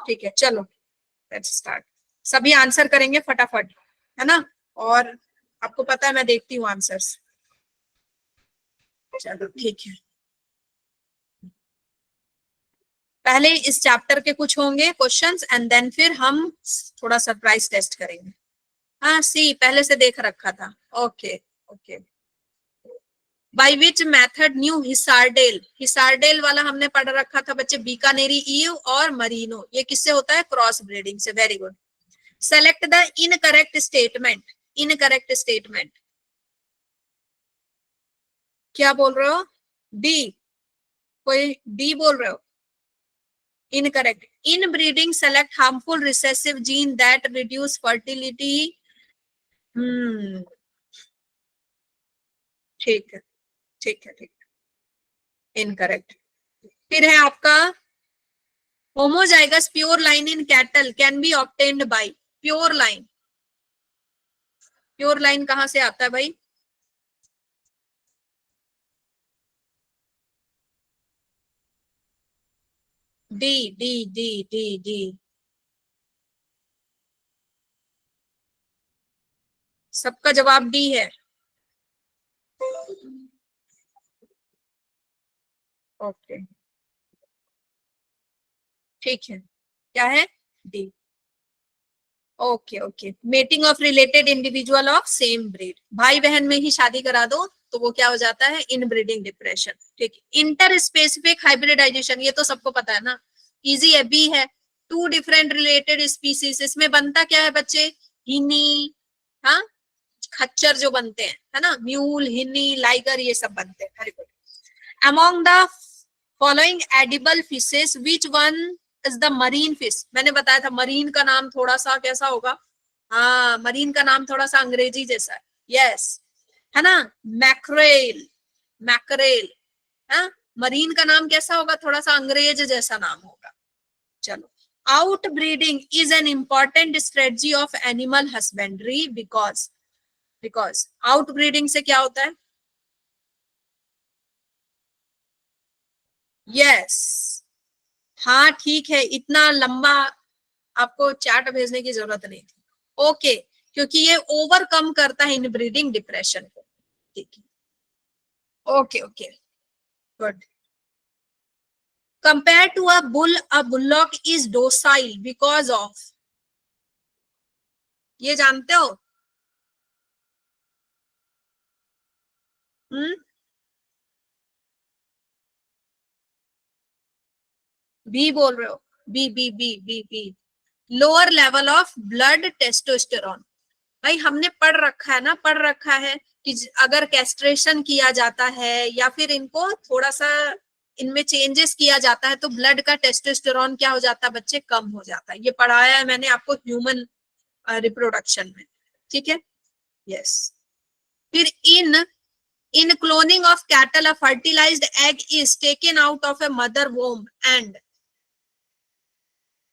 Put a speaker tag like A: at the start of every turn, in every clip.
A: ठीक है, चलो लेट्स स्टार्ट। सभी आंसर करेंगे फटाफट, है ना? और आपको पता है मैं देखती हूँ आंसर्स। चलो ठीक है, पहले इस चैप्टर के कुछ होंगे क्वेश्चंस एंड देन फिर हम थोड़ा सरप्राइज टेस्ट करेंगे। हाँ सी पहले से देख रखा था। Okay okay. By which method new Hisardale, Hisardale वाला हमने पढ़ रखा था बच्चे, बीकानेरी ईव और मरीनो, ये किससे होता है? क्रॉस ब्रीडिंग से। Very good. Select the incorrect statement, incorrect statement. क्या बोल रहे हो? डी, कोई डी बोल रहे हो? Incorrect. In breeding select harmful recessive gene that reduce fertility. Hmm, ठीक है ठीक है ठीक है, इनकरेक्ट। फिर है आपका homozygous pure line in cattle can be obtained by, pure line, pure line कहां से आता है भाई? D D D D D, सबका जवाब डी है। ओके ठीक है, क्या है? D. Okay okay, mating of related individual of same breed, भाई बहन में ही शादी करा दो तो वो क्या हो जाता है? Inbreeding depression. ठीक है। इंटर स्पेसिफिक हाइब्रिडाइजेशन, ये तो सबको पता है ना, इजी है, बी है। टू डिफरेंट रिलेटेड स्पीसीज, इसमें बनता क्या है बच्चे? हिनी, हाँ, खच्चर जो बनते हैं, है ना, म्यूल, हिनी, लाइगर, ये सब बनते हैं। Very good. Among the following edible fishes which one is the marine fish, मैंने बताया था मरीन का नाम थोड़ा सा कैसा होगा? हाँ, मरीन का नाम थोड़ा सा अंग्रेजी जैसा है। यस, है ना, मैक्रेल, मैक्रेल। हाँ, मरीन का नाम कैसा होगा? थोड़ा सा अंग्रेज जैसा नाम होगा। चलो, out breeding is an important strategy of animal husbandry because, because out breeding से क्या होता है? यस, हाँ ठीक है, इतना लंबा आपको चार्ट भेजने की जरूरत नहीं थी। ओके, क्योंकि ये ओवरकम करता है इनब्रीडिंग डिप्रेशन को। ठीक है, okay okay, good. Compare to a bull, a bullock is docile because of, ये जानते हो? हम्म, बी बोल रहे हो? B B B B B, lower level of blood testosterone. भाई हमने पढ़ रखा है ना, पढ़ रखा है कि अगर कैस्ट्रेशन किया जाता है या फिर इनको थोड़ा सा इनमें चेंजेस किया जाता है तो ब्लड का टेस्टोस्टेरोन क्या हो जाता है बच्चे? कम हो जाता है। ये पढ़ाया है मैंने आपको ह्यूमन रिप्रोडक्शन में। ठीक है, यस। फिर in cloning of cattle a fertilized egg is taken out of a mother womb and,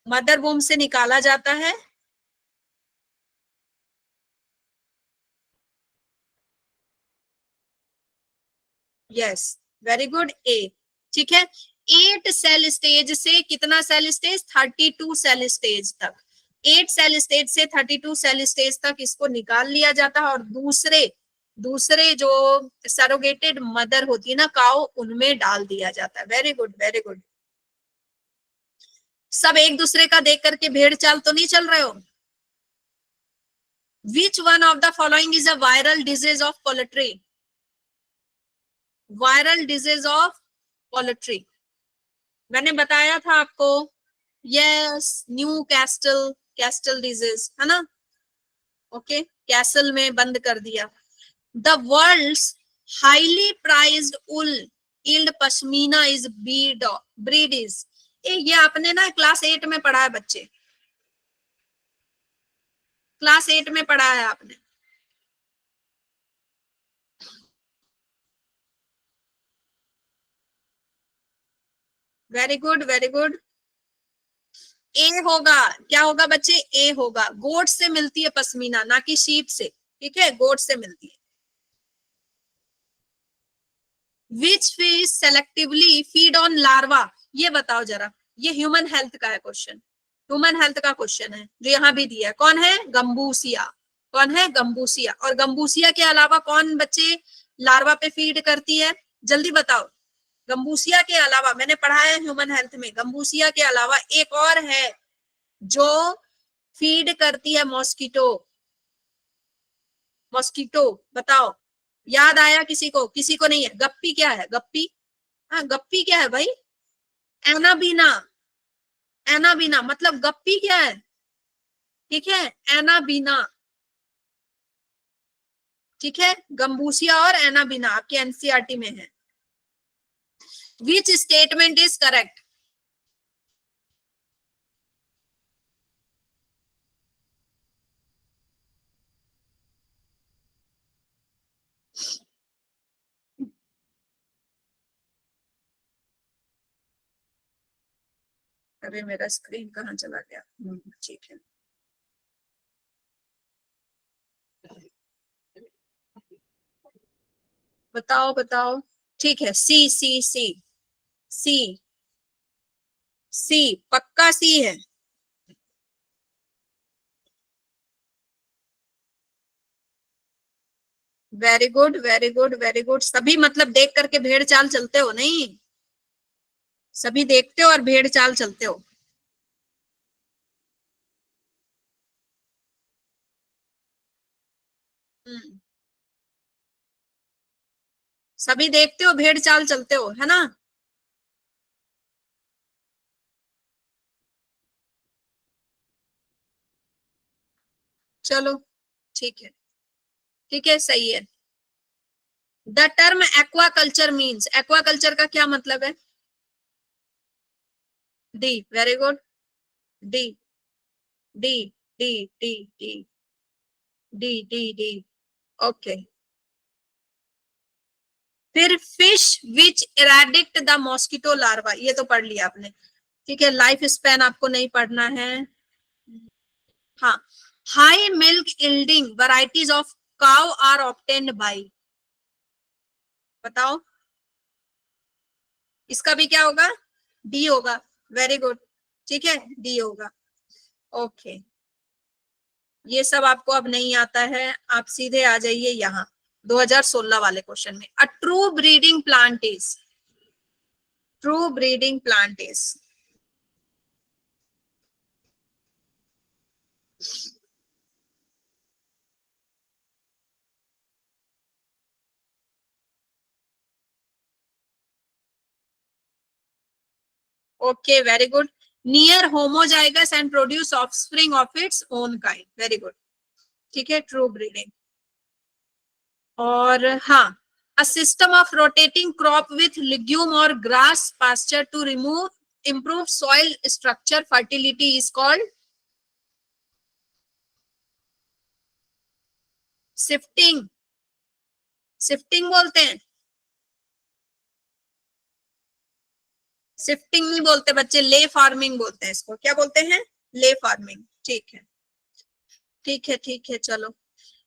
A: mother womb से निकाला जाता है। Yes, very good, A. ठीक है, 8 सेल स्टेज से कितना सेल स्टेज? 32 सेल स्टेज तक, 8 सेल स्टेज से 32 सेल स्टेज तक इसको निकाल लिया जाता है और दूसरे दूसरे जो सरोगेटेड मदर होती है ना काउ, उनमें डाल दिया जाता है। Very good very good. सब एक दूसरे का देख करके भेड़ चाल तो नहीं चल रहे हो? Which one of the following is a viral disease of poultry, viral disease of poultry, मैंने बताया था आपको। Yes, Newcastle, castle disease, है ना? ओके, कैसल में बंद कर दिया। The world's highly prized wool yield pashmina is breed is, ये आपने ना क्लास 8 में पढ़ा है बच्चे, क्लास 8 में पढ़ा है आपने। वेरी गुड वेरी गुड, ए होगा। क्या होगा बच्चे? ए होगा। गोट से मिलती है पश्मीना, ना कि शीप से। ठीक है, गोट से मिलती है। Which fish selectively feed on larva, ये बताओ जरा, ये ह्यूमन हेल्थ का है क्वेश्चन। ह्यूमन हेल्थ का क्वेश्चन है जो यहाँ भी दिया है। कौन है? गंबूसिया। कौन है? गंबूसिया। और गंबूसिया के अलावा कौन बच्चे लार्वा पे फीड करती है? जल्दी बताओ। गंबूसिया के अलावा, मैंने पढ़ा है ह्यूमन हेल्थ में, गंबूसिया के अलावा एक और है जो फीड करती है, मॉस्किटो। मॉस्किटो, बताओ। याद आया किसी को? किसी को नहीं है? गप्पी क्या है? गप्पी, हाँ गप्पी क्या है भाई? एनाबीना। एनाबीना मतलब गप्पी क्या है? ठीक है, एनाबीना। ठीक है, गंबूसिया और एनाबीना आपके एनसीईआरटी में है। Which statement is correct? अरे मेरा स्क्रीन कहाँ चला गया? ठीक है, बताओ बताओ। ठीक है, सी सी सी। सी सी पक्का सी है। Very good very good very good. सभी मतलब देख करके भेड़ चाल चलते हो? नहीं, सभी देखते हो और भेड़ चाल चलते हो। हम्म, सभी देखते हो, भेड़ चाल चलते हो, है ना? चलो ठीक है, ठीक है, सही है। The term aquaculture means, aquaculture का क्या मतलब है? D, very good. D D D D D D D D. Okay. फिर fish which eradicate the mosquito larva, ये तो पढ़ लिया आपने। ठीक है, लाइफ स्पैन आपको नहीं पढ़ना है। हाँ, high milk yielding varieties of cow are obtained by, बताओ। इसका भी क्या होगा? डी होगा। Very good. ठीक है, डी होगा। ओके, ये सब आपको अब नहीं आता है, आप सीधे आ जाइए यहाँ 2016 वाले क्वेश्चन में। A true breeding plant is, true breeding plant is. Okay, very good. Near homozygous and produce offspring of its own kind, very good. ठीक है, ट्रू ब्रीडिंग। और हाँ, a system of rotating crop with legume और grass pasture to remove improve soil structure fertility is called shifting. Shifting बोलते हैं, shifting नहीं बोलते बच्चे, ले फार्मिंग बोलते हैं इसको। क्या बोलते हैं? Ley farming. ठीक है, ठीक है, ठीक है, चलो।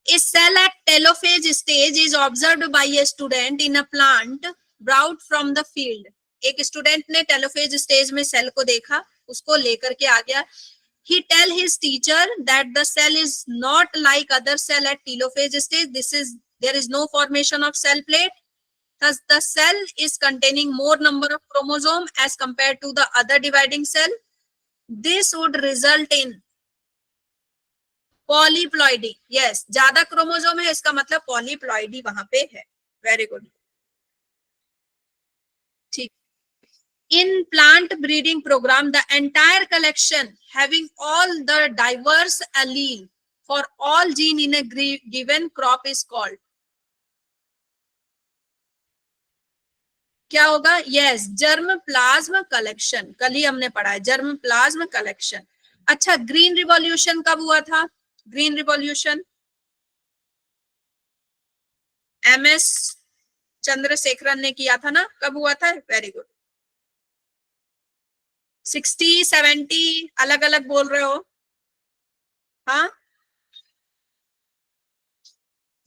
A: A cell at telophase stage is observed by a student in a plant brought from the field. एक स्टूडेंट ने टेलोफेज स्टेज में सेल को देखा, उसको लेकर के आ गया। He tell his teacher that the cell is not like other cell at telophase stage. There is no formation of cell plate. Thus, the cell is containing more number of chromosome as compared to the other dividing cell. This would result in polyploidy. Yes, ज्यादा chromosome है इसका मतलब polyploidy वहां पे है। Very good. ठीक। In plant breeding programme the entire collection having all the diverse allele for all gene in a given crop is called, क्या होगा? Yes, germplasm collection. कल ही हमने पढ़ा है जर्म प्लाज्म कलेक्शन। अच्छा, ग्रीन रिवॉल्यूशन कब हुआ था? ग्रीन रिवॉल्यूशन MS चंद्रशेखरन ने किया था ना, कब हुआ था? Very good. 60 70 अलग अलग बोल रहे हो? हाँ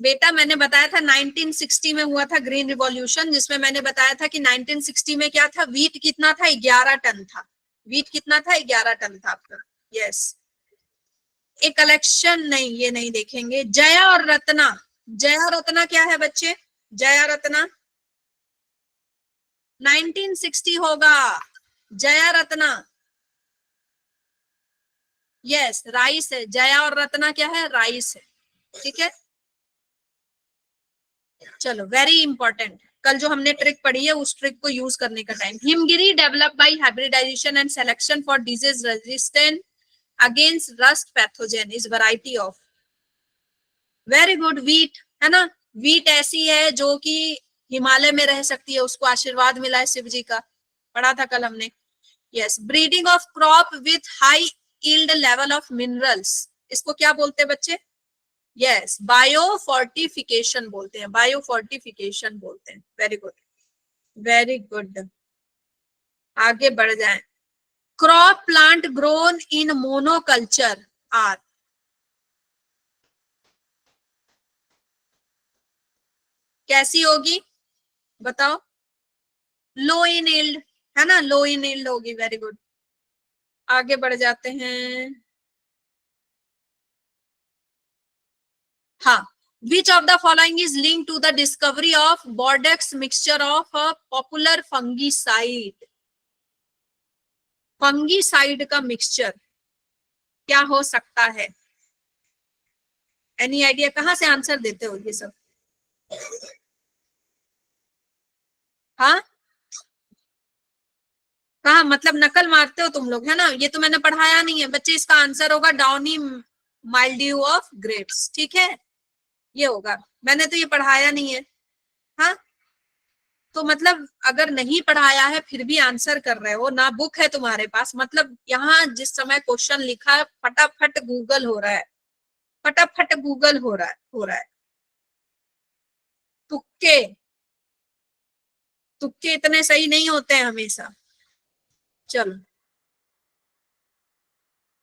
A: बेटा, मैंने बताया था 1960 में हुआ था ग्रीन रिवॉल्यूशन, जिसमें मैंने बताया था कि 1960 में क्या था? वीट कितना था? 11 टन था। वीट कितना था? 11 टन था आपका। यस, ए कलेक्शन नहीं, ये नहीं देखेंगे। जया और रत्ना, जया रत्ना क्या है बच्चे? जया रत्ना 1960 होगा। जया रत्ना, यस राइस है। जया और रत्ना क्या है? राइस है। ठीक है, चलो वेरी इंपॉर्टेंट, कल जो हमने ट्रिक पढ़ी है उस ट्रिक को यूज करने का time. Himgiri develop by hybridization and selection for disease resistant against rust pathogen is variety of. Very good, wheat है ना। वीट ऐसी है जो कि हिमालय में रह सकती है, उसको आशीर्वाद मिला है शिव जी का, पढ़ा था कल हमने। Yes, breeding of crop with high yield level of minerals, इसको क्या बोलते हैं बच्चे? यस, बायो फोर्टिफिकेशन बोलते हैं, बायो फोर्टिफिकेशन बोलते हैं। वेरी गुड, वेरी गुड, आगे बढ़ जाएं। Crop plant grown in monoculture are, कैसी होगी बताओ? लो इन यील्ड, है ना, लो इन यील्ड होगी। वेरी गुड, आगे बढ़ जाते हैं। हाँ, which of the following is linked to the discovery of Bordeaux mixture of a popular fungicide? Fungicide का मिक्सचर क्या हो सकता है? Any idea? कहाँ से आंसर देते हो ये सब? हाँ, कहा मतलब नकल मारते हो तुम लोग, है ना। ये तो मैंने पढ़ाया नहीं है बच्चे, इसका आंसर होगा डाउनी माइल्ड्यू ऑफ ग्रेप्स। ठीक है, ये होगा, मैंने तो ये पढ़ाया नहीं है। हाँ, तो मतलब अगर नहीं पढ़ाया है फिर भी आंसर कर रहे हो ना, बुक है तुम्हारे पास, मतलब यहाँ जिस समय क्वेश्चन लिखा है फटाफट गूगल हो रहा है, फटाफट गूगल हो रहा है, हो रहा है। तुक्के, तुक्के इतने सही नहीं होते हैं हमेशा। चलो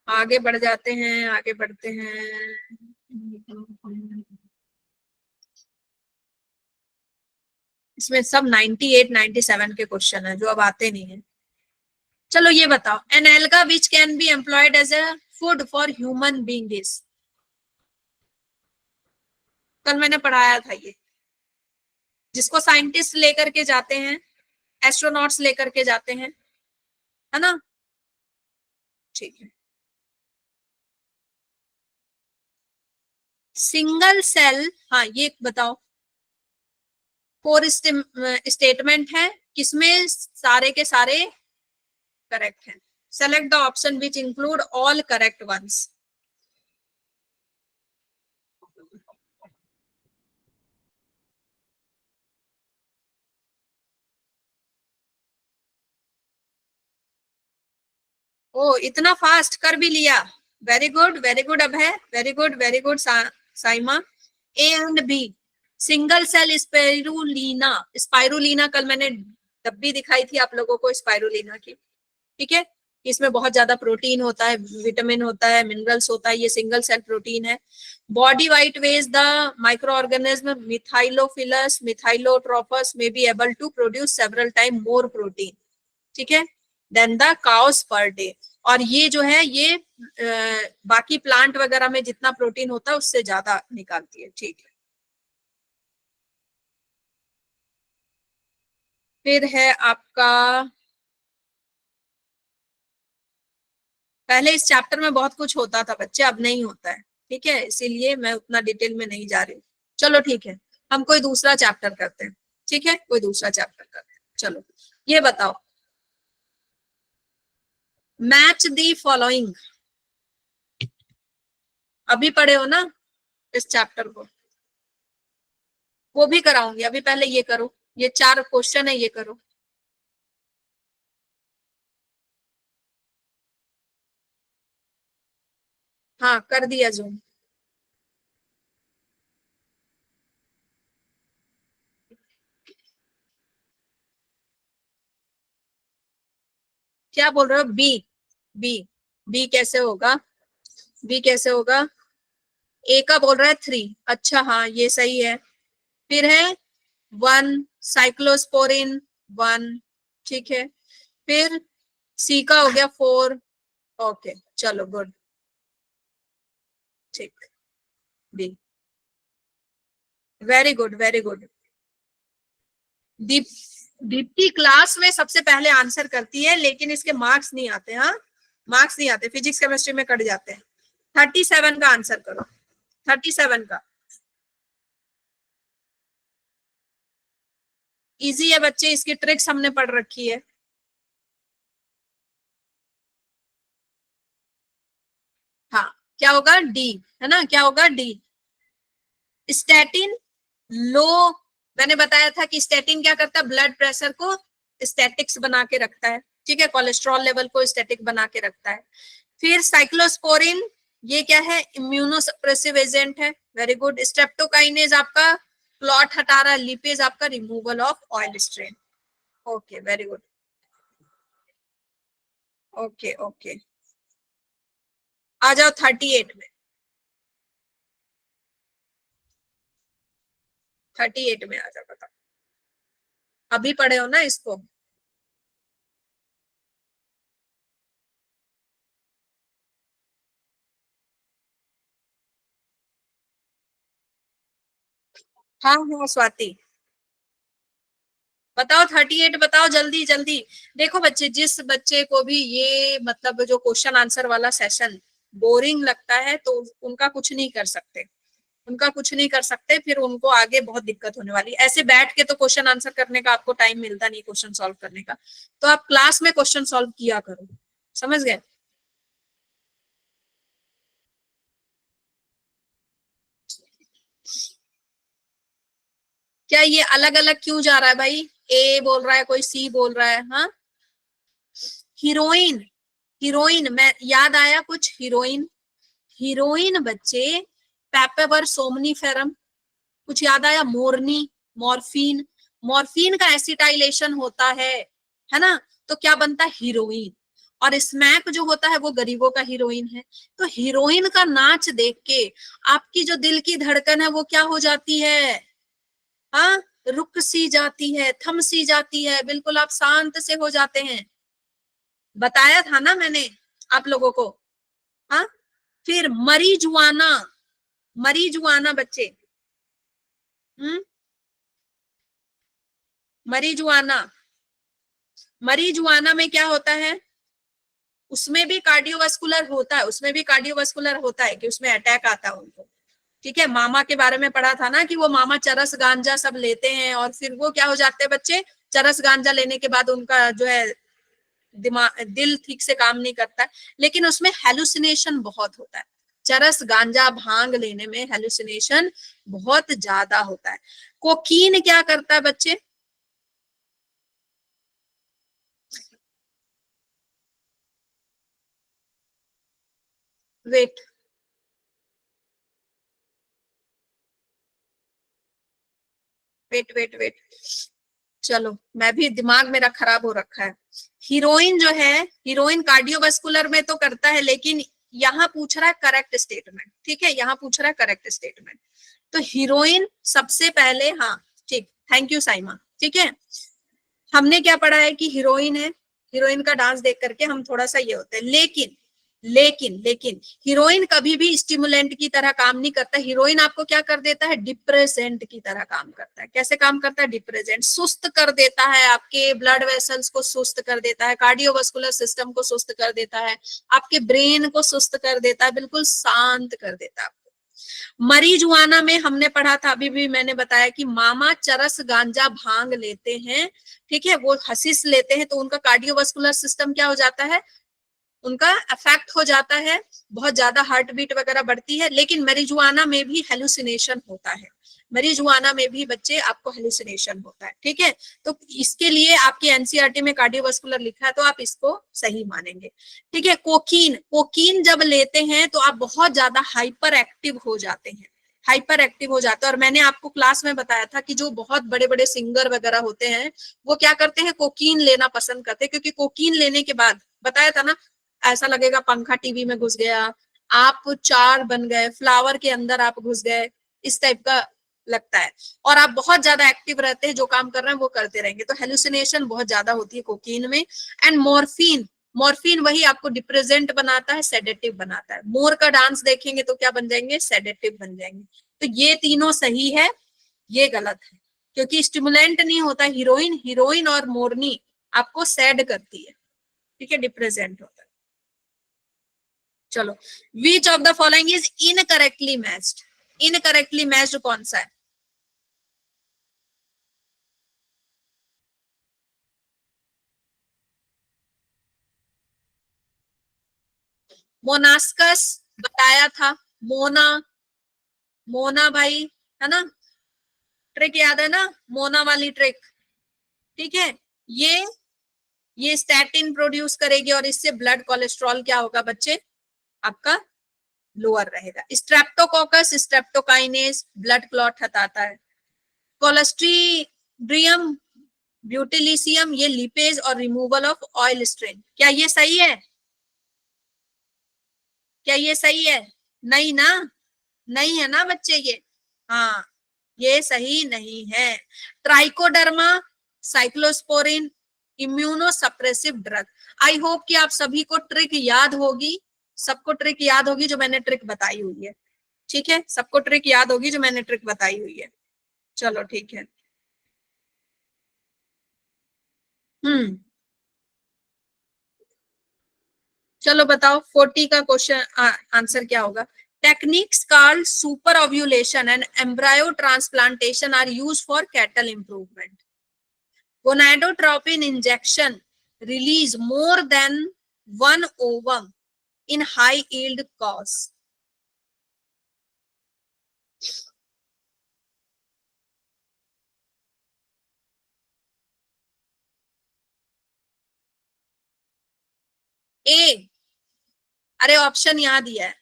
A: आगे बढ़ जाते हैं, आगे बढ़ते हैं। इसमें सब 98 97 के क्वेश्चन है जो अब आते नहीं है। चलो ये बताओ, an alga which can be employed as a food for human beings, कल मैंने पढ़ाया था ये, जिसको साइंटिस्ट लेकर के जाते हैं, एस्ट्रोनॉट्स लेकर के जाते हैं, है ना। ठीक है, सिंगल सेल, हाँ ये बताओ, फोर स्टेटमेंट है, किसमें सारे के सारे करेक्ट हैं? Select the option which include all correct ones. ओ इतना फास्ट कर भी लिया, very good, very good Abhay, very good, very good Saima. A and B, single cell spirulina, spirulina कल मैंने डब्बी दिखाई थी आप लोगों को स्पाइरुलिना की। ठीक है, इसमें बहुत ज्यादा प्रोटीन होता है, विटामिन होता है, मिनरल्स होता है, ये सिंगल सेल प्रोटीन है। Body weight weighs the micro organism Methylophilus methylotrophus may be able to produce several time more protein, ठीक है, then the cows per day. और ये जो है ये बाकी प्लांट वगैरह में जितना प्रोटीन होता है उससे ज्यादा निकालती है। ठीक है, फिर है आपका, पहले इस चैप्टर में बहुत कुछ होता था बच्चे, अब नहीं होता है। ठीक है, इसीलिए मैं उतना डिटेल में नहीं जा रही हूँ। चलो ठीक है, हम कोई दूसरा चैप्टर करते हैं। ठीक है, कोई दूसरा चैप्टर करते हैं। चलो ये बताओ, मैच दी फॉलोइंग, अभी पढ़े हो ना इस चैप्टर को? वो भी कराऊंगी, अभी पहले ये करो, ये 4 क्वेश्चन है, ये करो। हाँ कर दिया जूम। क्या बोल रहे हो? बी, बी, बी कैसे होगा? बी कैसे होगा? ए का बोल रहा है 3, अच्छा हाँ ये सही है। फिर है 1 साइक्लोस्पोरिन 1, ठीक है। फिर सी का हो गया 4, ओके चलो गुड, ठीक, B, very good very good. Deep Deepti class में सबसे पहले आंसर करती है, लेकिन इसके मार्क्स नहीं आते। हाँ, मार्क्स नहीं आते, फिजिक्स केमिस्ट्री में कट जाते हैं। 37 का आंसर करो, 37 का। इजी है बच्चे, इसकी ट्रिक्स हमने पढ़ रखी है। हाँ, क्या होगा, डी, है ना, क्या होगा, डी। स्टैटिन लो, मैंने बताया था कि स्टैटिन क्या करता है, ब्लड प्रेशर को स्टैटिक्स बना के रखता है, ठीक है, कोलेस्ट्रॉल लेवल को स्टैटिक बना के रखता है। फिर साइक्लोस्पोरिन, ये क्या है, इम्यूनोसप्रेसिव एजेंट है, वेरी गुड। स्ट्रेप्टोकाइनेज आपका क्लॉट हटा रहा है, लिपेज आपका removal of oil stain. Okay very good, okay okay. आ जाओ 38 में, 38 में आ जाओ, बताओ। अभी पढ़े हो ना इसको। हाँ हाँ स्वाति, बताओ 38, बताओ जल्दी जल्दी। देखो बच्चे, जिस बच्चे को भी ये मतलब जो क्वेश्चन आंसर वाला सेशन बोरिंग लगता है, तो उनका कुछ नहीं कर सकते, उनका कुछ नहीं कर सकते, फिर उनको आगे बहुत दिक्कत होने वाली। ऐसे बैठ के तो क्वेश्चन आंसर करने का आपको टाइम मिलता नहीं, क्वेश्चन सॉल्व करने का, तो आप क्लास में क्वेश्चन सॉल्व किया करो, समझ गए। क्या ये अलग अलग क्यों जा रहा है भाई, ए बोल रहा है, कोई सी बोल रहा है। हाँ, हीरोइन, हीरोइन, मैं याद आया कुछ, हीरोइन, हीरोइन बच्चे पेपेवर सोमनीफेरम, कुछ याद आया, मोरनी, मॉर्फिन, मॉर्फिन का एसिटाइलेशन होता है ना, तो क्या बनता है, हीरोइन। और स्मैक जो होता है वो गरीबों का हीरोइन है। तो हीरोइन का नाच देख के आपकी जो दिल की धड़कन है वो क्या हो जाती है, हाँ, रुक सी जाती है, थम सी जाती है, बिल्कुल आप शांत से हो जाते हैं। बताया था ना मैंने आप लोगों को। हाँ, फिर मरीजुआना, मरीजुआना बच्चे, हम्म, मरीजुआना, मरीजुआना में क्या होता है, उसमें भी कार्डियोवास्कुलर होता है, उसमें भी कार्डियोवास्कुलर होता है कि उसमें अटैक आता है उनको, ठीक है। मामा के बारे में पढ़ा था ना कि वो मामा चरस गांजा सब लेते हैं और फिर वो क्या हो जाते हैं बच्चे, चरस गांजा लेने के बाद उनका जो है दिमाग, दिल ठीक से काम नहीं करता, लेकिन उसमें हेलुसिनेशन बहुत होता है। चरस गांजा भांग लेने में हेलुसिनेशन बहुत ज्यादा होता है। कोकीन क्या करता है बच्चे, वेट, वेट वेट वेट, चलो, मैं भी दिमाग मेरा खराब हो रखा है। हीरोइन जो है, हीरोइन कार्डियोवास्कुलर में तो करता है, लेकिन यहाँ पूछ रहा है करेक्ट स्टेटमेंट, ठीक है, यहाँ पूछ रहा है करेक्ट स्टेटमेंट। तो हीरोइन सबसे पहले, हाँ ठीक, थैंक यू साइमा, ठीक है। हमने क्या पढ़ा है कि हीरोइन है, हीरोइन का डांस देख करके हम थोड़ा सा ये होते हैं, लेकिन लेकिन लेकिन हीरोइन कभी भी स्टिमुलेंट की तरह काम नहीं करता। हीरोइन आपको क्या कर देता है, डिप्रेसेंट की तरह काम करता है। कैसे काम करता है, डिप्रेसेंट, सुस्त कर देता है, आपके ब्लड वेसल्स को सुस्त कर देता है, कार्डियोवास्कुलर सिस्टम को सुस्त कर देता है, आपके ब्रेन को सुस्त कर देता है, बिल्कुल शांत कर देता है। मरीजुआना में हमने पढ़ा था, अभी भी मैंने बताया कि मामा चरस गांजा भांग लेते हैं, ठीक है, वो हसीस लेते हैं, तो उनका कार्डियोवास्कुलर सिस्टम क्या हो जाता है, उनका अफेक्ट हो जाता है, बहुत ज्यादा हार्ट बीट वगैरह बढ़ती है। लेकिन मरीजुआना में भी हेलुसिनेशन होता है, मरीजुआना में भी बच्चे आपको हेलुसिनेशन होता है, ठीक है। तो इसके लिए आपकी एनसीईआरटी में कार्डियोवास्कुलर लिखा है, तो आप इसको सही मानेंगे, ठीक है। कोकीन, कोकीन जब लेते हैं तो आप बहुत ज्यादा हाइपर एक्टिव हो जाते हैं, हाइपर एक्टिव हो जाता है। और मैंने आपको क्लास में बताया था कि जो बहुत बड़े बड़े सिंगर वगैरह होते हैं वो क्या करते हैं, कोकीन लेना पसंद करते हैं, क्योंकि कोकीन लेने के बाद, बताया था ना, ऐसा लगेगा पंखा टीवी में घुस गया, आप चार बन गए, फ्लावर के अंदर आप घुस गए, इस टाइप का लगता है। और आप बहुत ज्यादा एक्टिव रहते हैं, जो काम कर रहे हैं वो करते रहेंगे, तो हेलुसिनेशन बहुत ज्यादा होती है कोकीन में। एंड मॉर्फिन, मॉर्फिन वही आपको डिप्रेजेंट बनाता है, सेडेटिव बनाता है। मोर का डांस देखेंगे तो क्या बन जाएंगे, सेडेटिव बन जाएंगे। तो ये तीनों सही है, ये गलत है, क्योंकि स्टिमुलेंट नहीं होता हीरोइन, हीरोइन और मोरनी आपको सैड करती है, ठीक है, डिप्रेजेंट होता है। चलो, which of the following is incorrectly matched, incorrectly matched कौन सा है? मोनास्कस बताया था, मोना, मोना भाई, है ना, ट्रिक याद है ना, मोना वाली ट्रिक, ठीक है। ये स्टैटिन प्रोड्यूस करेगी और इससे ब्लड कोलेस्ट्रॉल क्या होगा बच्चे, आपका लोअर रहेगा। स्ट्रेप्टोकोकस स्ट्रेप्टोकाइनेस ब्लड क्लॉट हटाता है। कोलेस्ट्रीडियम ब्यूटिलिसियम ये लिपेज और रिमूवल ऑफ ऑयल स्ट्रेन। क्या ये सही है, क्या ये सही है? नहीं ना, नहीं है ना बच्चे ये, हाँ ये सही नहीं है। Trichoderma, cyclosporin, immunosuppressive drug. I hope कि आप सभी को ट्रिक याद होगी, सबको ट्रिक याद होगी जो मैंने ट्रिक बताई हुई है, ठीक है, सबको ट्रिक याद होगी जो मैंने ट्रिक बताई हुई है। चलो ठीक है। हम्म, चलो बताओ 40 का क्वेश्चन आंसर क्या होगा। Techniques called superovulation and embryo transplantation are used for cattle improvement. Gonadotropin injection release more than one ovum in high yield cows. ए, अरे ऑप्शन यहाँ दिया है,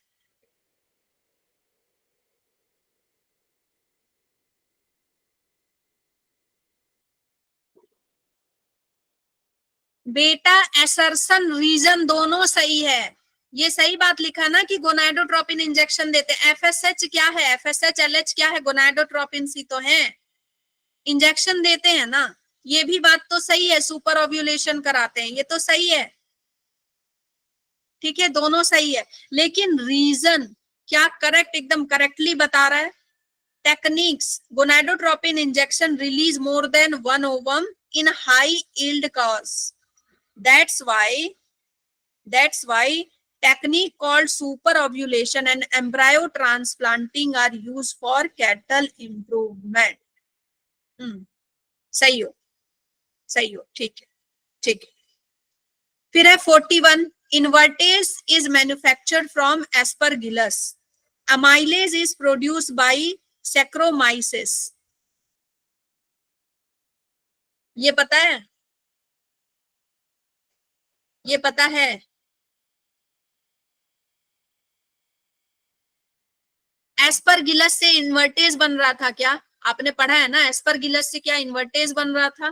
A: बेटा एसर्सन रीजन दोनों सही है। ये सही बात लिखा ना कि गोनाडोट्रोपिन इंजेक्शन देते हैं। एफएसएच क्या है, एफएसएच एलएच क्या है, गोनाडोट्रोपिन सी तो है, इंजेक्शन देते हैं ना। ये भी बात तो सही है, सुपर ओव्यूलेशन कराते हैं, ये तो सही है, ठीक है, दोनों सही है। लेकिन रीजन क्या करेक्ट, एकदम करेक्टली बता रहा है। Techniques, gonadotropin injection release more than one ovum in high yield cows. That's why technique called super ovulation and embryo transplanting are used for cattle improvement. सही हो, सही हो, ठीक है, ठीक है। फिर है 41, invertase is manufactured from aspergillus, amylase is produced by saccharomyces। ये पता है, ये पता है। एस्परगिलस से इन्वर्टेज बन रहा था क्या, आपने पढ़ा है ना, एस्परगिलस से क्या इन्वर्टेज बन रहा था,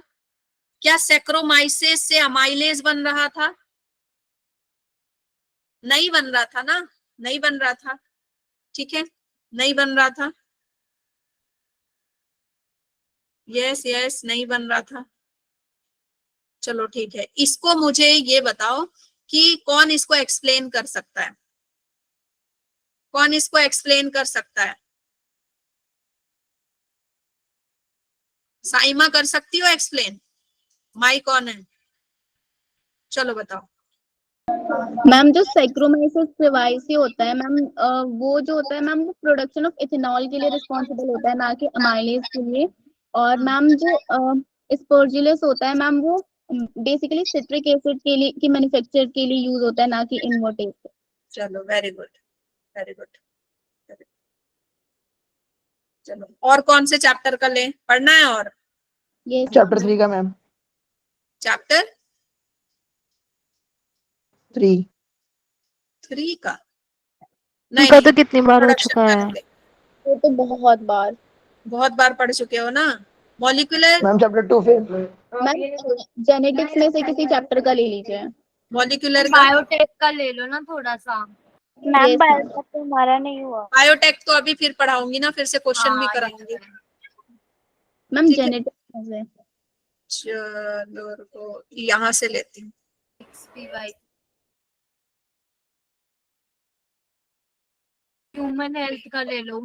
A: क्या सेक्रोमाइसेस से अमाइलेज बन रहा था, नहीं बन रहा था ना, नहीं बन रहा था, ठीक है, नहीं बन रहा था, यस यस नहीं बन रहा था। चलो ठीक है, इसको मुझे ये बताओ कि कौन इसको एक्सप्लेन कर सकता है, कौन इसको एक्सप्लेन कर सकता है? साइमा कर सकती हो एक्सप्लेन, माइक ऑन है, चलो बताओ।
B: मैम जो सैक्रोमाइसिस प्रेवाइसी होता है मैम, वो जो होता है मैम वो प्रोडक्शन ऑफ इथेनॉल के लिए रिस्पॉन्सिबल होता है, ना कि अमाइलेज के लिए। और मैम जो स्पोर्जुलस होता है मैम वो बेसिकली सिट्रिक एसिड के लिए की मैन्युफैक्चर के लिए यूज होता है, ना कि इन्वर्टेज।
A: चलो वेरी गुड, वेरी गुड। चलो और कौन से चैप्टर का ले पढ़ना है, और
B: ये
C: चैप्टर 3 का मैम,
A: चैप्टर
C: 3
A: का
D: उनका
A: नहीं
D: तो
A: नहीं,
D: कितनी बार हो
A: प्रोडक्शन
D: चुका
A: का
D: है।
A: नहीं,
B: वो तो बहुत बार
A: पढ़ चुके हो ना। मॉलिक्यूलर,
C: मैम चैप्टर 2 फिर
B: मैम जेनेटिक्स में से किसी चैप्टर का ले लीजिए।
A: मॉलिक्यूलर का,
E: बायोटेक का ले लो ना थोड़ा सा।
B: मैम
E: बायोटेक तो हमारा नहीं हुआ।
A: बायोटेक तो अभी फिर पढ़ाऊंगी ना, फिर से क्वेश्चन भी
E: हाँ,
A: कराऊंगी,
B: मैम
A: ठीक है।
B: जेनेटिक्स में से
A: चलो रुको यहाँ से लेती हूँ।
E: XPY ह्यूमन हेल्थ का ले लो।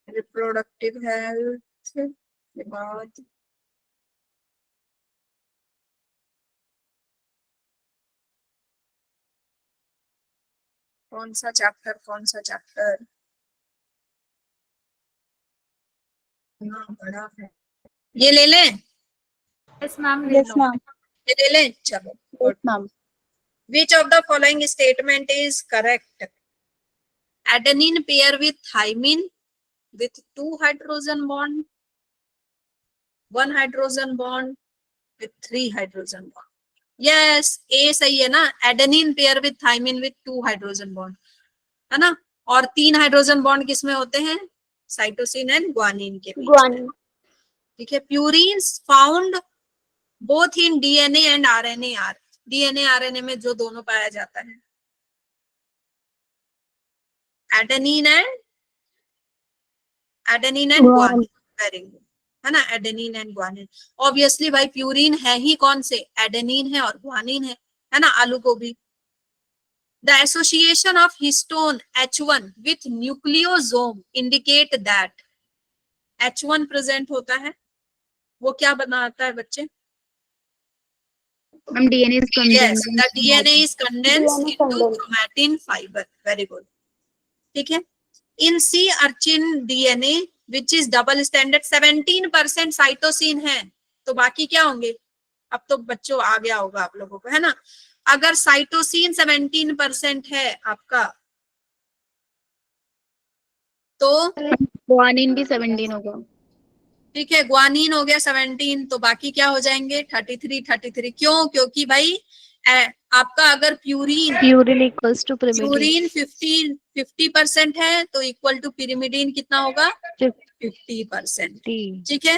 A: रिप्रोडक्टिव हेल्थ के बाद कौन सा चैप्टर इतना बड़ा है, ये ले लें?
E: यस मैम ले
B: यस
E: लो।
B: मैम।
A: ये ले लें, चलो।
B: Yes ma'am.
A: Which of the following statement is correct? Adenine pair with thymine with 2 hydrogen bond, 1 hydrogen bond with 3 hydrogen bond. Yes, A सही है ना? Adenine pair with thymine with 2 hydrogen bond, है ना? और 3 हाइड्रोजन बॉन्ड किसमें होते हैं? Cytosine and guanine के बीच में। ठीक है। Purines found both in DNA and RNA. DNA RNA में जो दोनों पाया जाता है, adenine and guanine. Very good, है ना? Adenine and guanine. ऑब्वियसली भाई प्यूरिन है ही कौन से? एडेनिन है और ग्वानिन है ना? आलू गोभी। The association of histone H1 with nucleosome indicate that H1 present होता है, वो क्या बनाता है बच्चे?
B: Ma'am DNA is
A: Yes,
B: condensed.
A: the DNA is condensed
B: DNA
A: into
B: condensed.
A: chromatin fiber. Very good. ठीक है। In sea urchin DNA which is double standard 17% cytosine है, तो बाकी क्या होंगे? अब तो बच्चों आ गया होगा आप लोगों को, है ना? अगर साइटोसिन 17% है आपका, तो
B: Guanine भी 17 होगा।
A: ठीक है, ग्वानिन हो गया 17, तो बाकी क्या हो जाएंगे? 33। क्यों? क्योंकि भाई आपका अगर
B: Purine equals to pyrimidine.
A: Purine 50% है, तो इक्वल टू पिरिमिडीन कितना होगा? 50%। ठीक है,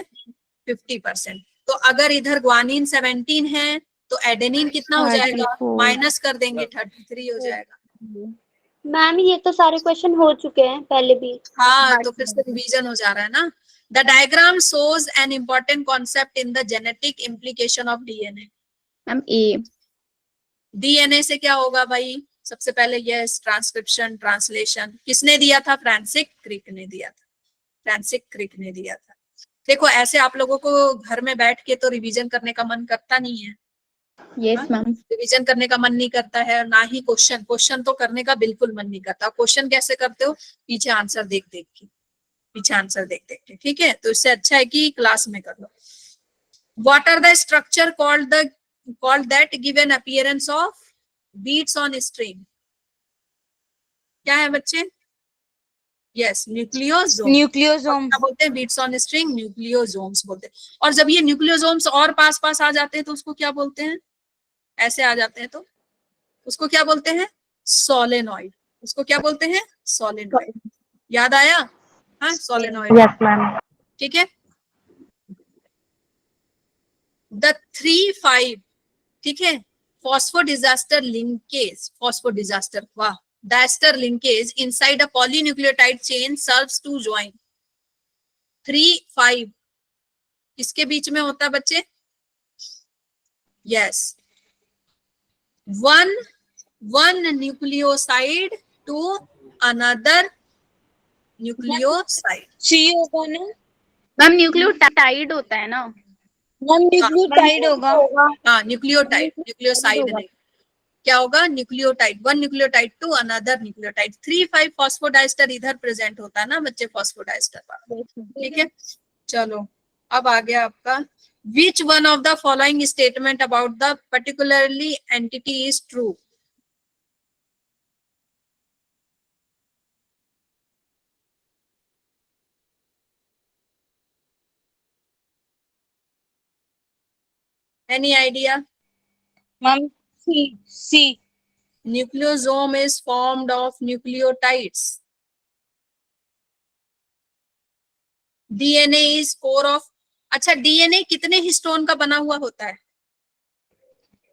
A: 50%। तो अगर इधर ग्वानिन 17 है, तो एडेनिन कितना हो जाएगा?
B: 34।
A: माइनस कर देंगे, 33 हो जाएगा।
D: मैम ये तो सारे क्वेश्चन हो चुके हैं पहले भी।
A: हाँ, तो फिर से रिवीजन हो जा रहा है ना। The diagram shows an important concept in the genetic implication of DNA.
B: Ma'am A।
A: DNA से क्या होगा भाई? सबसे पहले यस, ट्रांसक्रिप्शन, ट्रांसलेशन किसने दिया था? फ्रांसिस क्रिक ने दिया था। फ्रांसिस क्रिक ने दिया था। देखो ऐसे आप लोगों को घर में बैठ के तो रिवीजन करने का मन करता नहीं है।
B: Yes ma'am.
A: रिवीजन करने का मन नहीं करता है, ना ही क्वेश्चन तो करने का बिल्कुल मन नहीं करता। क्वेश्चन कैसे करते हो? पीछे आंसर देख देख के, पीछे आंसर देख देख के। ठीक है, तो इससे अच्छा है कि क्लास में कर लो। What are the structure called that give an appearance of beads on string? क्या है बच्चे? Yes, nucleosome. क्या बोलते हैं? बीट्स ऑन स्ट्रिंग, न्यूक्लियोसोम्स बोलते हैं। और जब ये न्यूक्लियोसोम्स और पास पास आ जाते हैं तो उसको क्या बोलते हैं? ऐसे आ जाते हैं तो उसको क्या बोलते हैं? सोलेनॉइड। उसको क्या बोलते हैं? सोलेनॉइड। याद आया? हाँ, सोलेनॉइड।
B: Yes ma'am.
A: ठीक है। द 3-5, ठीक है, फॉस्फोडिएस्टर लिंकेज, वाह, diester linkage inside a polynucleotide chain serves to join 3-5 किसके बीच में होता है बच्चे? Yes, one nucleoside to another nucleoside.
D: C होगा ना
B: मैम न्यूक्लियोटाइड होता है ना?
D: मैम? न्यूक्लियोटाइड होगा।
A: हाँ, न्यूक्लियोसाइड नहीं, क्या होगा? Nucleotide. One nucleotide to another nucleotide. 3-5 phosphodiester इधर प्रेजेंट होता है ना बच्चे, फॉस्फोडाइस्टर वाला। ठीक है, चलो अब आ गया आपका which one of the following statement about the particularly entity is true? Any idea?
D: Ma'am C.
A: Nucleosome is formed of nucleotides. DNA is core of. अच्छा, डीएनए कितने हिस्टोन का बना हुआ होता है?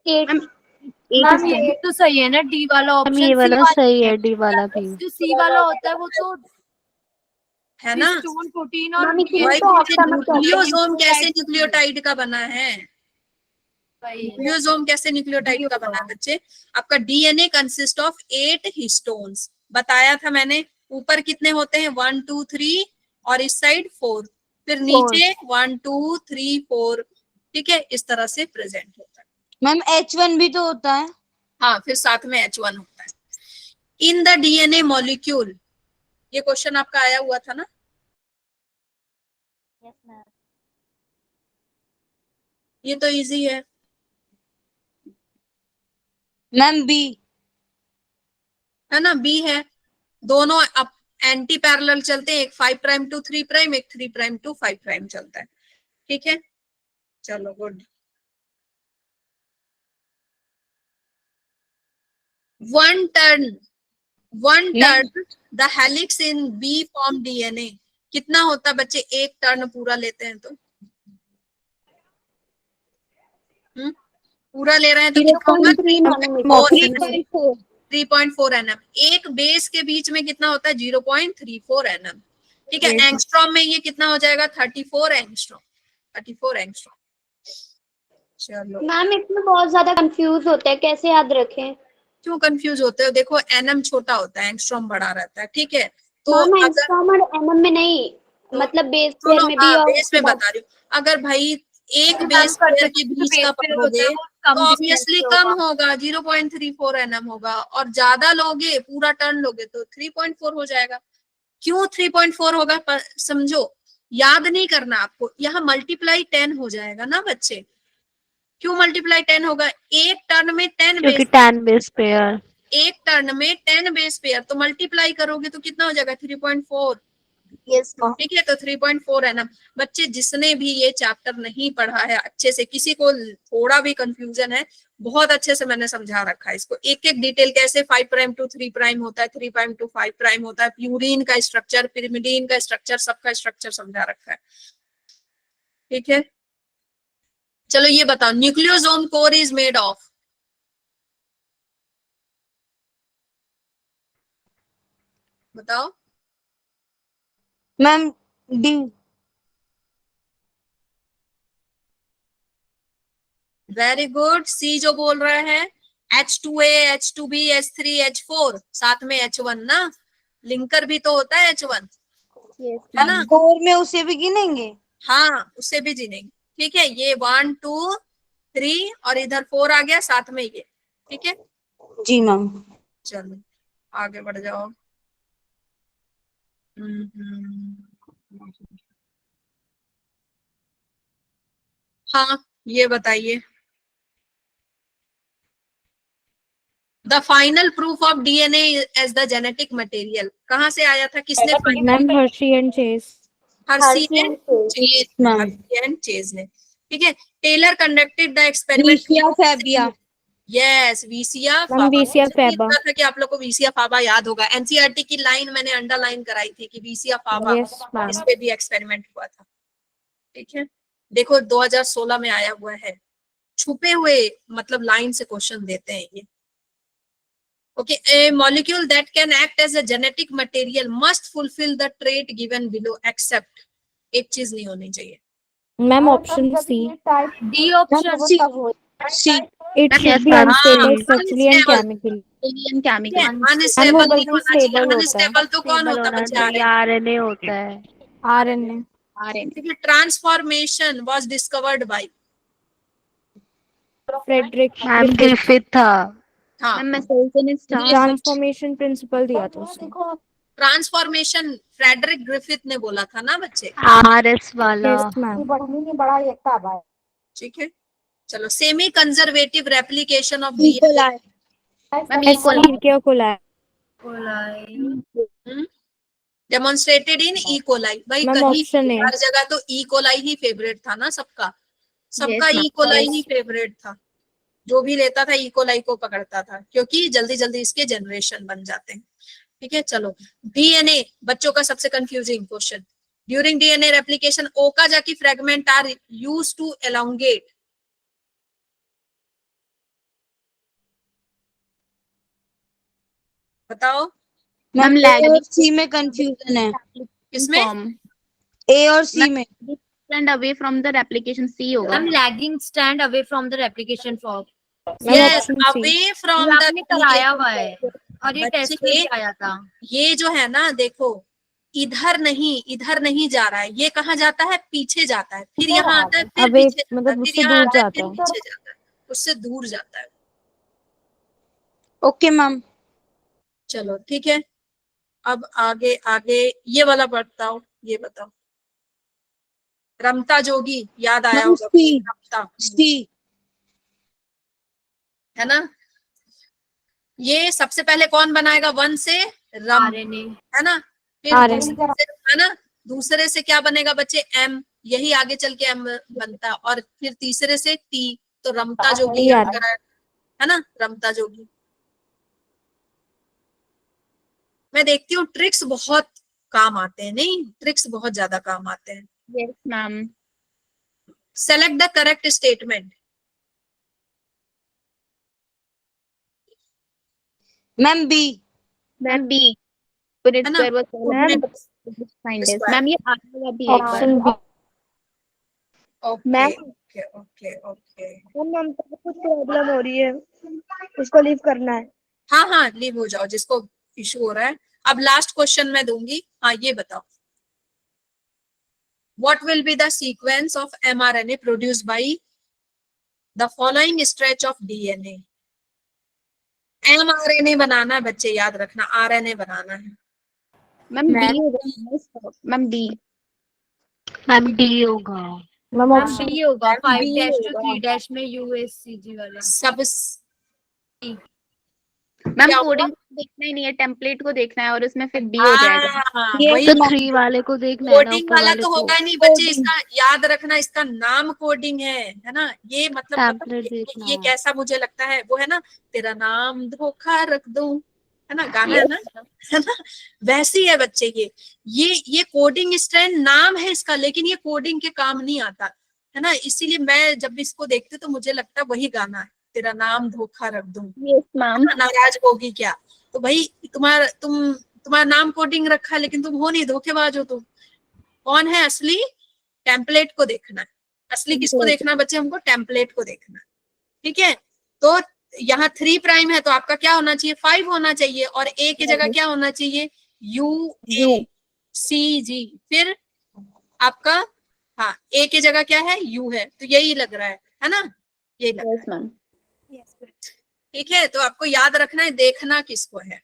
E: मैम ये तो सही है ना, डी वाला ऑप्शन।
B: ये वाला सही है, डी वाला भी।
E: जो सी वाला होता है वो तो
A: है ना?
E: हिस्टोन प्रोटीन और
D: मैम,
A: भाई
D: तो ऑप्शन में
A: न्यूक्लियोसोम कैसे न्यूक्लियोटाइड का बना है? न्यूक्लियोसोम कैसे न्यूक्लियोटाइड का बना बच्चे? आपका डीएनए कंसिस्ट ऑफ 8 हिस्टोन्स, बताया था मैंने। ऊपर कितने होते हैं? 1 2 3 और इस साइड 4, फिर नीचे 1 2 3 4, ठीक है, इस तरह से प्रेजेंट होता है।
F: मैम H1 भी तो होता है।
A: हाँ, फिर साथ में H1 होता है। इन द डीएनए मॉलिक्यूल, ये क्वेश्चन आपका आया हुआ था ना?
D: Yes ma'am.
A: ये तो इजी है।
F: Ma'am B.
A: है ना? बी है। दोनों अब एंटी पैरेलल चलते हैं, एक 5 प्राइम टू 3 प्राइम, एक 3 प्राइम टू 5 प्राइम चलता है, ठीक है। चलो good. One turn the helix in B form DNA कितना होता है बच्चे? एक टर्न पूरा लेते हैं तो पूरा ले रहे हैं तो कितना होगा? 3.4 nm। एक बेस के बीच में कितना होता है? 0.34 nm, ठीक है। एंगस्ट्रॉम में ये कितना हो जाएगा? 34 एंगस्ट्रॉम। 34 एंगस्ट्रॉम। चलो,
D: मैम इसमें बहुत ज्यादा कंफ्यूज होते हैं, कैसे याद रखें?
A: क्यों कंफ्यूज होते हो? देखो एनएम छोटा होता है, एंगस्ट्रॉम बड़ा रहता है, ठीक है। तो
D: मैम
A: अगर
D: एंगस्ट्रॉम और एमएम में नहीं,
A: तो
D: मतलब बेस
A: सुनो,
D: पेयर में भी।
A: हाँ,
D: और
A: बेस में बता रही हूँ। अगर भाई एक बेस पेयर के बीच का पढ़ोगे तो ऑब्वियसली कम होगा, 0.34 nm होगा, और ज्यादा लोगे, पूरा टर्न लोगे तो 3.4 हो जाएगा। क्यों 3.4 होगा? समझो, याद नहीं करना आपको, यहाँ मल्टीप्लाई 10 हो जाएगा ना बच्चे। क्यों मल्टीप्लाई 10 होगा? एक टर्न में 10 बेस,
E: 10 बेस पेयर।
A: एक टर्न में 10 बेस पेयर, तो मल्टीप्लाई करोगे तो कितना हो जाएगा? 3.4,
F: यस
A: ठीक है। तो 3.4 nm। बच्चे जिसने भी ये चैप्टर नहीं पढ़ा है अच्छे से, किसी को थोड़ा भी कंफ्यूजन है, बहुत अच्छे से मैंने समझा रखा है इसको, एक एक डिटेल, कैसे 5 प्राइम टू 3 प्राइम होता है, 3 प्राइम टू 5 प्राइम होता है, प्यूरिन का स्ट्रक्चर, पिरिमिडीन का स्ट्रक्चर, सबका स्ट्रक्चर समझा रखा है, ठीक है। चलो ये बताओ, nucleosome core is made of, बताओ।
F: Ma'am D.
A: Very good. C जो बोल रहा है, H2A, H2B, H3, H4, साथ में H1 ना, लिंकर भी तो होता है H1, है ना?
F: कोर में उसे भी गिनेंगे।
A: हाँ, उससे भी गिनेंगे, ठीक है। ये 1 2 3 और इधर 4 आ गया साथ में ये, ठीक है।
F: जी मैम।
A: चलो आगे बढ़ जाओ। हाँ, ये बताइए, the final proof of DNA as the genetic material कहाँ से आया था? किसने?
E: Ma'am Hershey and Chase.
A: Hershey
D: Hershey
A: and
D: and
A: Chase,
F: ma'am.
A: Hershey and Chase ने, ठीक है। Taylor conducted the experiment.
F: Vicia faba.
A: Yes, Vicia
E: ma'am
A: faba.
E: Vicia
A: मुझे
E: faba.
A: लगा था कि आप लोग को वीसिया फाबा याद होगा। एनसीईआरटी की लाइन मैंने अंडरलाइन कराई थी कि वीसिया फाबा,
E: यस मैम।
A: इस पे भी एक्सपेरिमेंट हुआ था, ठीक है। देखो 2016 में आया हुआ है, छुपे हुए मतलब लाइन से क्वेश्चन देते हैं ये। Okay, a molecule that can act as a genetic material must fulfill the trait given below except, एक चीज नहीं होनी चाहिए।
E: Ma'am option C. D option.
F: C.
E: It should be unstable structurally and chemically.
A: Unstable नहीं होना चाहिए।
E: stable होता है।
A: अनस्टेबल तो कौन होता है बच्चे?
E: आरएनए होता है। RNA.
A: Transformation was discovered by,
E: Frederick
F: Griffith था।
A: हाँ,
E: ट्रांसफॉर्मेशन प्रिंसिपल दिया था उसने।
A: ट्रांसफॉर्मेशन फ्रेडरिक ग्रिफिथ ने बोला था ना बच्चे,
F: आरएस वाला।
E: Yes ma'am.
A: ठीक है। चलो, semi conservative replication of
F: E coli.
A: Demonstrated in E coli. भाई
E: मैम
A: कहीं
E: ऑप्शन है।
A: हर जगह तो ई कोलाई ही फेवरेट था ना सबका, सबका ई कोलाई ही फेवरेट था, जो भी लेता था ई कोलाई को पकड़ता था, क्योंकि जल्दी जल्दी इसके जनरेशन बन जाते हैं, ठीक है। चलो, डीएनए बच्चों का सबसे confusing question. During DNA replication Okazaki fragment are used to elongate, बताओ।
F: मैम ए और सी में कंफ्यूजन है।
A: किसमें?
F: ए और सी में।
B: stand away from the replication C होगा।
E: Ma'am lagging stand away from the replication form.
A: Yes, away from the,
E: आपने कराया हुआ है और ये टेस्ट में भी आया था।
A: ये जो है ना, देखो इधर नहीं जा रहा है, ये कहाँ जाता है, पीछे जाता है, फिर यहाँ आता है, फिर
E: अवे
A: पीछे जाता है,
E: मतलब
A: फिर
E: उससे
A: यहाँ
E: दूर
A: आता है,
E: जाता
A: फिर
E: है।
A: पीछे जाता है, उससे दूर जाता है।
F: Okay ma'am.
A: चलो ठीक है, अब आगे आगे ये वाला बताओ, ये बताओ, रमता जोगी याद आया
F: मैम
A: होगा,
F: सी।
A: रमता,
F: सी।
A: है ना। ये सबसे पहले कौन बनाएगा, 1 से रम,
E: आरएनए।
A: है ना, फिर
E: RNA।
A: दूसरे से, है ना, दूसरे से क्या बनेगा बच्चे, एम, यही आगे चल के एम बनता है, और फिर तीसरे से टी, तो रमता जोगी याद कराया, है ना, रमता जोगी। मैं देखती हूँ ट्रिक्स बहुत काम आते हैं, नहीं ट्रिक्स बहुत ज्यादा काम आते हैं।
B: Yes, ma'am.
A: Select the correct statement.
F: Ma'am B.
B: Ma'am B. Puneet
A: है ना,
B: square was scientist.
A: Square.
B: Ma'am ये आगे भी एक बार।
E: Option B.
A: Okay
E: ma'am
A: okay okay okay,
E: ma'am कुछ प्रॉब्लम हो रही है, उसको लीव करना है।
A: हाँ हाँ लीव हो जाओ जिसको इशू हो रहा है। अब लास्ट क्वेश्चन मैं दूंगी, हाँ ये बताओ, what will be the sequence of mRNA produced by the following stretch of DNA। mRNA बनाना है बच्चे, याद रखना, RNA बनाना है।
B: Ma'am D होगा। Ma'am D.
F: मैम डी होगा।
E: मैम
B: Ma'am
E: ऑप्शन
B: D होगा।
E: 5 to 3 में यूएससीजी वाला।
A: सब
B: मैम
A: क्या
B: कोडिंग देखना ही नहीं है, टेम्पलेट को देखना है और उसमें फिर D हो जाएगा।
A: वही
F: तो 3 वाले को देखना है ना,
A: कोडिंग
F: ऊपर
A: वाला
F: वाले
A: तो
F: को।
A: होगा नहीं बच्चे, इसका याद रखना, इसका नाम कोडिंग है ना, ये मतलब
F: Template देखना
A: ये
F: है।
A: कैसा मुझे लगता है वो है ना, तेरा नाम धोखा रख दूं, है ना, गाना है ना, है ना, वैसी है बच्चे। ये कोडिंग स्ट्रैंड नाम है इसका, लेकिन ये कोडिंग के काम नहीं आता, है ना, इसीलिए मैं जब इसको देखती तो मुझे लगता है वही गाना है, तेरा नाम धोखा रख दूं,
B: Yes, ma'am.
A: नाराज होगी क्या। तो भाई तुम्हारा नाम कोडिंग रखा है, लेकिन तुम हो नहीं, धोखेबाज हो तुम। कौन है असली, टेम्पलेट को देखना है। असली किसको देखना है बच्चे, हमको टेम्पलेट को देखना है, ठीक है। तो यहाँ 3 प्राइम है, तो आपका क्या होना चाहिए, 5 होना चाहिए, और ए की जगह क्या होना चाहिए, UACG, फिर आपका, हाँ ए की जगह क्या है, यू है, तो यही लग रहा है ना, यही लग रहा
B: Yes, ma'am.
A: है, ठीक है। तो आपको याद रखना है, देखना किसको है,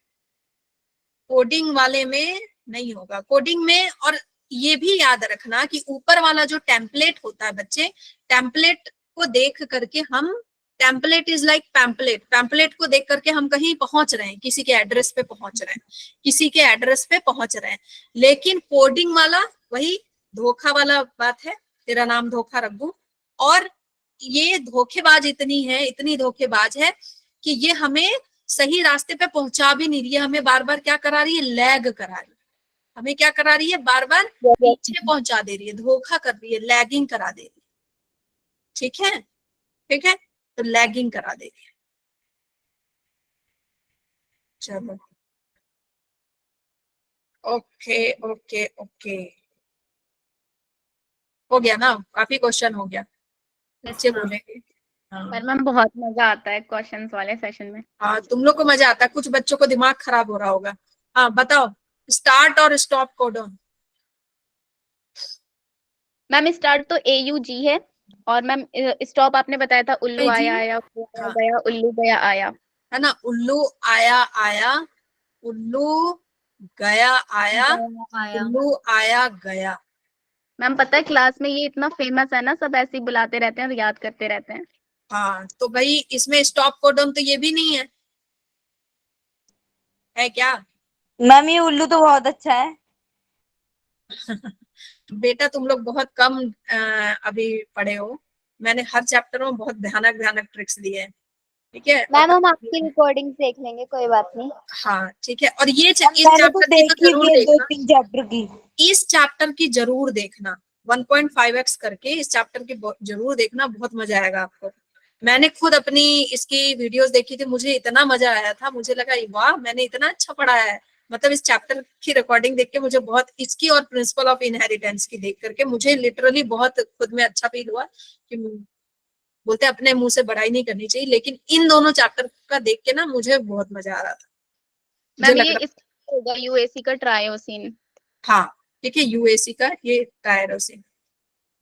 A: कोडिंग वाले में नहीं होगा, कोडिंग में। और ये भी याद रखना कि ऊपर वाला जो टेम्पलेट होता है बच्चे, टेम्पलेट को देख करके हम, template is like pamphlet, pamphlet को देख करके हम कहीं पहुंच रहे हैं, किसी के एड्रेस पे पहुंच रहे हैं, किसी के एड्रेस पे पहुंच रहे हैं। लेकिन कोडिंग वाला वही धोखा वाला बात है, तेरा नाम धोखा रख दूं। और ये धोखेबाज इतनी धोखेबाज है कि ये हमें सही रास्ते पे पहुंचा भी नहीं रही है, हमें बार बार क्या करा रही है, लैग करा रही है, हमें क्या करा रही है, बार बार पीछे पहुंचा दे रही है, धोखा कर रही है, लैगिंग करा दे रही है, ठीक है, ठीक है, तो लैगिंग करा दे रही है। चलो ओके ओके ओके, हो गया ना, काफी क्वेश्चन हो गया, बच्चे बोलेंगे। हाँ
B: पर मैम बहुत मजा आता है क्वेश्चंस वाले सेशन में।
A: हाँ, तुम लोग को मजा आता है, कुछ बच्चों को दिमाग खराब हो रहा होगा। हाँ बताओ, स्टार्ट और स्टॉप कोडन।
B: मैम स्टार्ट तो AUG है, और मैम स्टॉप आपने बताया था उल्लू
A: जी।
B: आया आया,
A: हाँ।
B: गया उल्लू गया आया,
A: है ना, उल्लू आया आया, उल्लू गया आया,
E: आया।
A: उल्लू आया गया।
B: मैम पता है क्लास में ये इतना फेमस है ना, सब ऐसे ही बुलाते रहते हैं और याद करते रहते हैं।
A: हाँ तो भाई इसमें स्टॉप कोडन तो ये भी नहीं है क्या।
F: मैम ये उल्लू तो बहुत अच्छा है।
A: बेटा तुम लोग बहुत कम अभी पढ़े हो, मैंने हर चैप्टर में बहुत भयानक भयानक ट्रिक्स दिए हैं, ठीक है।
D: मैम हम आपकी रिकॉर्डिंग देख लेंगे, कोई बात नहीं।
A: हाँ ठीक है, और ये इस
F: मैंने तो
A: चैप्टर की तो
F: देखी
A: जरूर
F: थी
A: देखना,
F: 2-3 चैप्टर की।
A: इस चैप्टर की जरूर देखना, 1.5x करके इस चैप्टर की जरूर देखना, बहुत मजा आएगा आपको। मैंने खुद अपनी इसकी वीडियोस देखी थी, मुझे इतना मजा आया था, मुझे लगा वाह मैंने इतना अच्छा पढ़ाया है, मतलब इस चैप्टर की रिकॉर्डिंग देख के मुझे बहुत, इसकी और प्रिंसिपल ऑफ इनहेरिटेंस की देख करके मुझे लिटरली बहुत खुद में अच्छा फील हुआ कि बोलते हैं अपने मुंह से बड़ाई नहीं करनी चाहिए, लेकिन इन दोनों चैप्टर का देख के ना मुझे बहुत मजा आ रहा था। मुझे
B: मैम
A: लग
B: ये
A: रहा
B: इस होगा यूएसी का ट्रायोसिन।
A: हाँ ठीक है, यूएसी का ये टायरोसिन।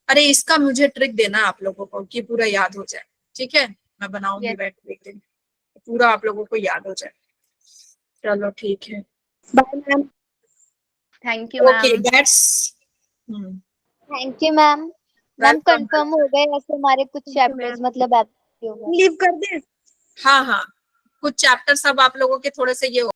A: अरे इसका मुझे ट्रिक देना आप लोगों को कि पूरा याद हो जाए, ठीक है, मैं बनाऊंगी
B: Yes.
A: बैठ के एक दिन, पूरा आप लोगों को याद हो जाए। चलो ठीक है,
B: bye ma'am. Thank you
A: okay
B: ma'am.
A: That's
D: thank you ma'am. Ma'am
A: welcome.
D: Confirm हो गए ऐसे हमारे कुछ चैप्टर्स मतलब ऐसे हो गए।
A: लीव कर दे। हाँ हाँ, कुछ चैप्टर सब आप लोगों के थोड़े से ये